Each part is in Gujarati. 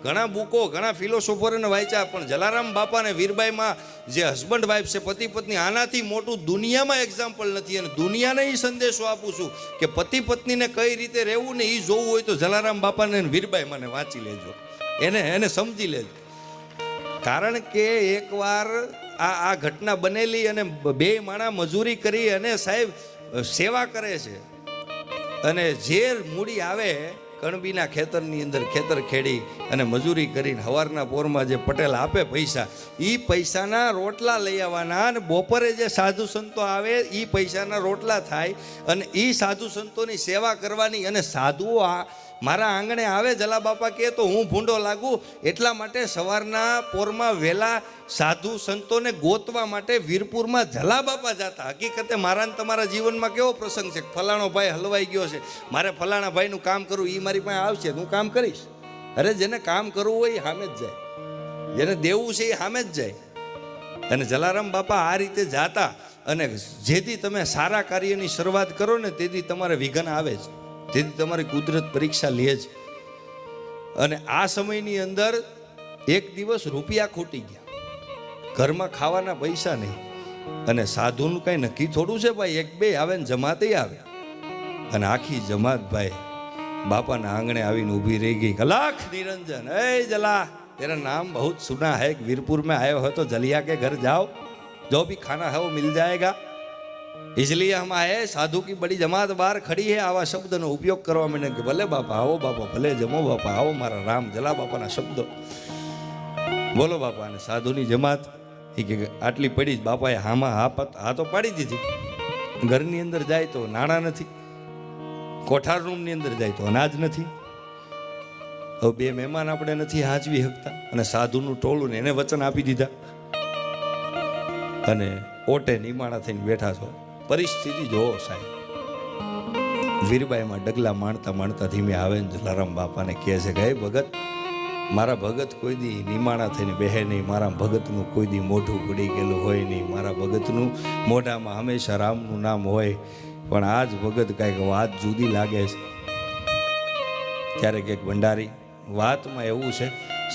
ઘણા બુકો ઘણા ફિલોસોફરોને વાંચ્યા, પણ જલારામ બાપા અને વીરબાઈમાં જે હસબન્ડ વાઈફ છે, પતિ પત્ની, આનાથી મોટું દુનિયામાં એક્ઝામ્પલ નથી. અને દુનિયાને એ સંદેશો આપું છું કે પતિ પત્નીને કઈ રીતે રહેવું ને એ જોવું હોય તો જલારામ બાપાને વીરબાઈ મને વાંચી લેજો, એને સમજી લેજો. કારણ કે એકવાર આ ઘટના બનેલી અને બે માણા મજૂરી કરી અને સાહેબ સેવા કરે છે, અને ઝેર મૂડી આવે કણબીના ખેતરની અંદર ખેતર ખેડી અને મજૂરી કરીને હવારના પોરમાં જે પટેલ આપે પૈસા, એ પૈસાના રોટલા લઈ આવવાના, અને બપોરે જે સાધુ સંતો આવે એ પૈસાના રોટલા થાય, અને એ સાધુ સંતોની સેવા કરવાની. અને સાધુઓ મારા આંગણે આવે, જલા બાપા કહે તો હું ભૂંડો લાગુ, એટલા માટે સવારના પોરમાં વહેલા સાધુ સંતોને ગોતવા માટે વીરપુરમાં જલા બાપા જતા. હકીકતે મારા ને તમારા જીવનમાં કેવો પ્રસંગ છે, ફલાણો ભાઈ હલવાઈ ગયો છે, મારે ફલાણા ભાઈનું કામ કરવું, એ મારી પાસે આવશે, હું કામ કરીશ. અરે જેને કામ કરવું હોય એ સામે જ જાય, જેને દેવું છે એ સામે જ જાય. અને જલારામ બાપા આ રીતે જાતા, અને જેથી તમે સારા કાર્યની શરૂઆત કરો ને તેથી તમારે વિઘન આવે છે, તેથી તમારી કુદરત પરીક્ષા લે છે. અને આ સમયની અંદર એક દિવસ રૂપિયા ખૂટી ગયા, ઘરમાં ખાવાના પૈસા નહીં, અને સાધુનું કાંઈ નક્કી થોડું છે ભાઈ, એક બે આવે ને જમાતે આવે. અને આખી જમાત ભાઈ બાપાના આંગણે આવીને ઊભી રહી ગઈ. કલાક નિરંજન, એ જલા તેરા નામ બહુત સુના है, वीरपुर में आए हो तो जलिया के घर जाओ, जो भी खाना है वो मिल जाएगा, इसलिए हम आए, साधु की बड़ी जमात बाहर खड़ी है. આવા શબ્દનો ઉપયોગ કરવા માંડે કે ભલે બાપા આવો, બાપા ભલે જમો, બાપા આવો, મારા રામ જલા બાપાના શબ્દો બોલો બાપા. અને સાધુની જમાત એ કે આટલી પડી જ. બાપાએ હા તો પાડી દીધી. ઘરની અંદર જાય તો નાણાં નથી, કોઠાર રૂમની અંદર જાય તો અનાજ નથી. હવે બે મહેમાન આપણે નથી હાજવી શકતા, અને સાધુનું ટોળું ને એને વચન આપી દીધા, અને ઓટે નિમાણા થઈને બેઠા છો. પરિસ્થિતિ જોવો સાહેબ. વીરબાઈમાં ડગલા માણતા માણતા ધીમે આવે ને જલારામ બાપાને કહે છે કે હે ભગત, મારા ભગત કોઈ દી નિમાણા થઈને બેહે નહીં, મારા ભગતનું કોઈ દી મોઢું પડી ગયેલું હોય નહીં, મારા ભગતનું મોઢામાં હંમેશા રામનું નામ હોય, પણ આજ ભગત કાંઈક વાત જુદી લાગે છે. ત્યારે કંઈક ભંડારી વાતમાં એવું છે,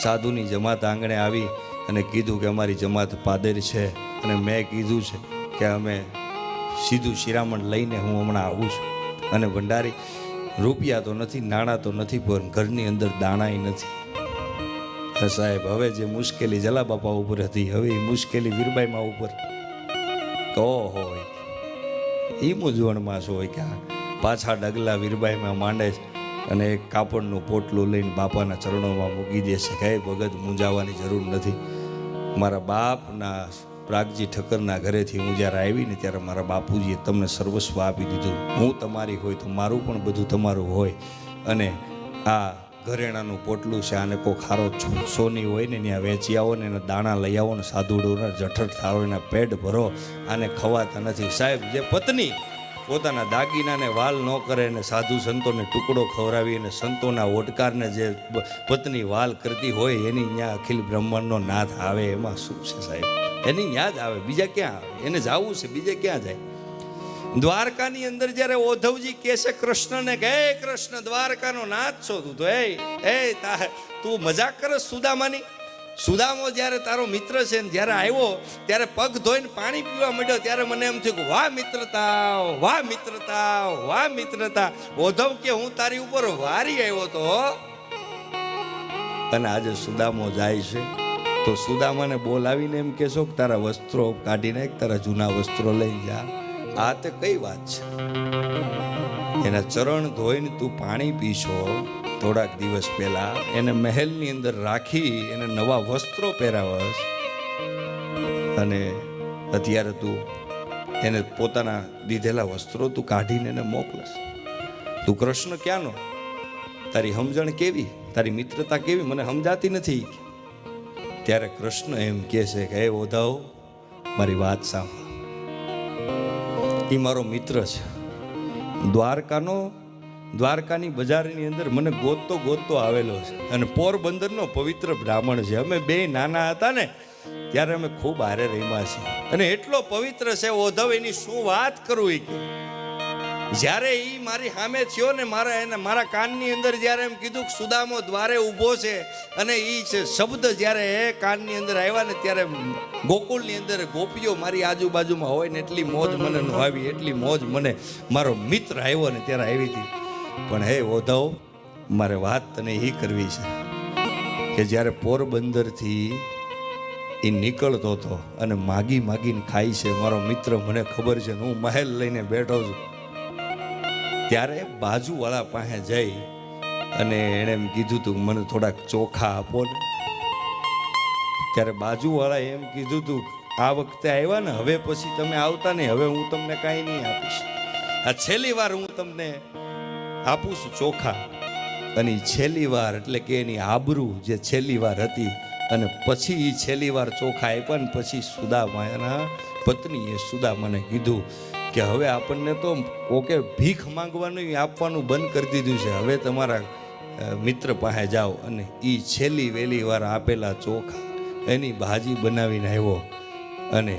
સાધુની જમાત આંગણે આવી અને કીધું કે અમારી જમાત પાદર છે, અને મેં કીધું છે કે અમે સીધું શિરામણ લઈને હું હમણાં આવું છું. અને ભંડારી રૂપિયા તો નથી, નાણાં તો નથી, પણ ઘરની અંદર દાણાય નથી. સાહેબ હવે જે મુશ્કેલી જલા બાપા ઉપર હતી, હવે એ મુશ્કેલી વીરબાઈમાં ઉપર તો હોય. એ મૂંઝવણમાં શું હોય કે પાછા ડગલા વીરબાઈમાં માંડે છે, અને એક કાપડનું પોટલું લઈને બાપાના ચરણોમાં મૂકી દે છે કે ભગત મૂંઝાવાની જરૂર નથી. મારા બાપના પ્રાગજી ઠક્કરના ઘરેથી હું જ્યારે આવી ને ત્યારે મારા બાપુજીએ તમને સર્વસ્વ આપી દીધું. હું તમારી હોય તો મારું પણ બધું તમારું હોય. અને આ ઘરેણાનું પોટલું છે, આને કોઈ ખારો સોની હોય ને ત્યાં વેચી આવો ને એના દાણા લઈ આવો ને સાધુડોના જઠર થાળો એના પેટ ભરો, આને ખવાતા નથી. સાહેબ જે પત્ની પોતાના દાગીનાને વાલ ન કરે ને સાધુ સંતોને ટુકડો ખવડાવી અને સંતોના ઓટકારને જે પત્ની વાલ કરતી હોય એની ત્યાં અખિલ બ્રહ્માંડનો નાથ આવે, એમાં શું છે સાહેબ? એની ત્યાં જ આવે, બીજા ક્યાં આવે? એને જવું છે, બીજે ક્યાં જાય? દ્વારકાની અંદર જ્યારે ઓધવજી કહે છે કૃષ્ણને કે હે કૃષ્ણ, દ્વારકાનો નાથ છો તું તો, તું મજાક કરે સુદામાની? સુદામો જ્યારે તારો મિત્ર છે ને જ્યારે આવ્યો ત્યારે પગ ધોઈને પાણી પીવા માંડ્યો ત્યારે મને એમ થયું કે વાહ મિત્રતા, વાહ મિત્રતા, વાહ મિત્રતા. ઓધવ કે હું તારી ઉપર વારી આવ્યો તો. અને આજે સુદામો જાય છે તો સુદામાને બોલાવીને એમ કહેશો કે તારા વસ્ત્રો કાઢીને તારા જૂના વસ્ત્રો લઈ જા. આ તે કઈ વાત છે? એના ચરણ ધોઈને તું પાણી પીશો. થોડાક દિવસ પહેલા એને મહેલની અંદર રાખી એને નવા વસ્ત્રો પહેરાવસ, અને અત્યારે તું એને પોતાના દીધેલા વસ્ત્રો તું કાઢીને એને મોકલસ. તું કૃષ્ણ ક્યાંનો? તારી સમજણ કેવી, તારી મિત્રતા કેવી મને સમજાતી નથી. ત્યારે કૃષ્ણ એમ કહે છે કે હે ઓધવ, મારી વાત સાંભળ. એ મારો મિત્ર છે. દ્વારકાની બજારની અંદર મને ગોતતો આવેલો છે, અને પોરબંદરનો પવિત્ર બ્રાહ્મણ છે. અમે બે નાના હતા ને ત્યારે અમે ખૂબ હારે રમ્યા છીએ, અને એટલો પવિત્ર છે ઓધવ, એની શું વાત કરું. જ્યારે એ મારી સામે થયો ને મારા કાનની અંદર જ્યારે એમ કીધું કે સુદામો દ્વારે ઊભો છે, અને એ છે શબ્દ જ્યારે કાનની અંદર આવ્યા ને ત્યારે ગોકુળની અંદર ગોપીઓ મારી આજુબાજુમાં હોય ને એટલી મોજ મને ન આવી, એટલી મોજ મને મારો મિત્ર આવ્યો ને ત્યારે આવી હતી. પણ હે ઓધવ, મારે વાત તને એ કરવી છે કે જ્યારે પોરબંદરથી એ નીકળતો હતો અને માગીને ખાય છે મારો મિત્ર, મને ખબર છે, હું મહેલ લઈને બેઠો છું, ત્યારે બાજુવાળા પાસે જઈ અને એણે એમ કીધું તું મને થોડાક ચોખા આપો ને. ત્યારે બાજુવાળાએ એમ કીધું તું આ વખતે આવ્યા ને, હવે પછી તમે આવતા નહીં, હવે હું તમને કાંઈ નહીં આપીશ, આ છેલ્લી વાર હું તમને આપું છું ચોખા. અને છેલ્લી વાર એટલે કે એની આબરૂ જે છેલ્લી વાર હતી, અને પછી એ છેલ્લી વાર ચોખા આપ્યા ને પછી સુદામાના પત્નીએ સુદામાને કીધું કે હવે આપણને તો કોકે ભીખ માંગવાનું આપવાનું બંધ કરી દીધું છે, હવે તમારા મિત્ર પાસે જાઓ અને એ છેલ્લી વહેલી વાર આપેલા ચોખા એની ભાજી બનાવીને આવ્યો. અને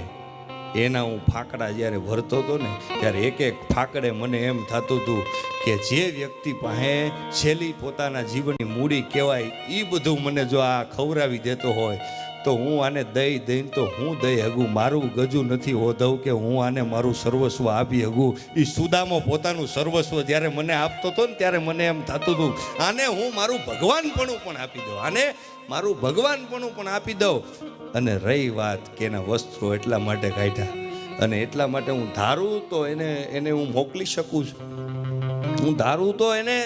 એના હું ફાકડા જ્યારે ભરતો હતો ને ત્યારે એક એક ફાકડે મને એમ થતું હતું કે જે વ્યક્તિ પાસે છેલ્લી પોતાના જીવનની મૂડી કહેવાય એ બધું મને જો આ ખવડાવી દેતો હોય તો હું આને દઈને તો હું દઈ હગું, મારું ગજું નથી ઓધવ કે હું આને મારું સર્વસ્વ આપી હગું. એ સુદામો પોતાનું સર્વસ્વ જ્યારે મને આપતો હતો ને ત્યારે મને એમ થતું હતું આને હું મારું ભગવાનપણું પણ આપી દઉં, આને મારું ભગવાનપણું પણ આપી દઉં. અને રહી વાત કે એના વસ્ત્રો એટલા માટે કાઢ્યા, અને એટલા માટે હું ધારું તો એને હું મોકલી શકું છું, હું ધારું તો એને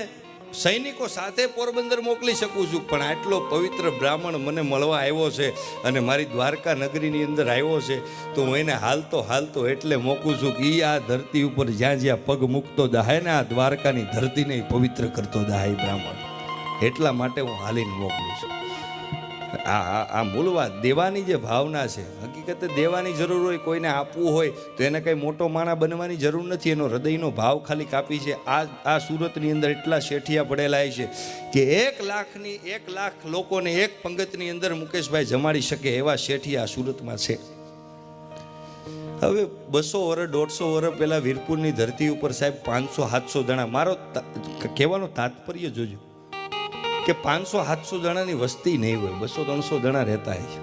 સૈનિકો સાથે પોરબંદર મોકલી શકું છું, પણ આટલો પવિત્ર બ્રાહ્મણ મને મળવા આવ્યો છે અને મારી દ્વારકા નગરીની અંદર આવ્યો છે તો હું એને હાલતો એટલે મોકું છું કે એ આ ધરતી ઉપર જ્યાં પગ મૂકતો જાય ને આ દ્વારકાની ધરતીને પવિત્ર કરતો જાય બ્રાહ્મણ, એટલા માટે હું હાલીને મોકલું છું. આ મૂળ વાત દેવાની જે ભાવના છે, હકીકતે દેવાની જરૂર હોય, કોઈને આપવું હોય તો એને કંઈ મોટો માણા બનવાની જરૂર નથી, એનો હૃદયનો ભાવ ખાલી કાપી છે. આ સુરતની અંદર એટલા શેઠિયા પડેલા છે કે 1 લાખ લોકોને એક પંગતની અંદર મુકેશભાઈ જમાડી શકે એવા શેઠિયા સુરતમાં છે. હવે 200 વર્ષ 150 વર્ષ પહેલાં વીરપુરની ધરતી ઉપર સાહેબ 500-700 જણા, મારો કહેવાનો તાત્પર્ય જોજો કે 500-700 જણાની વસ્તી નહીં હોય, 200-300 જણા રહેતા હોય.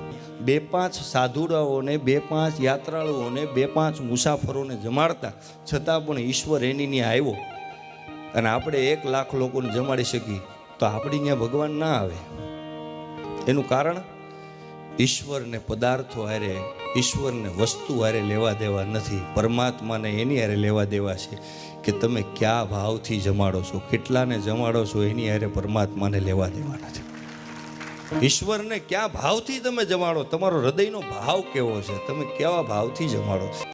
2-5 સાધુડાઓને 2-5 યાત્રાળુઓને 2-5 મુસાફરોને જમાડતા છતાં પણ ઈશ્વર એની આવ્યો અને આપણે 1 લાખ લોકોને જમાડી શકીએ તો આપણી ત્યાં ભગવાન ના આવે. એનું કારણ ઈશ્વરને પદાર્થો હારે, ઈશ્વરને વસ્તુ હારે લેવા દેવા નથી, પરમાત્માને એની હારે લેવા દેવા છે કે તમે કયા ભાવથી જમાડો છો, કેટલાને જમાડો છો, એની હારે પરમાત્માને લેવા દેવા નથી. ઈશ્વરને કયા ભાવથી તમે જમાડો, તમારો હૃદયનો ભાવ કેવો છે, તમે કેવા ભાવથી જમાડો.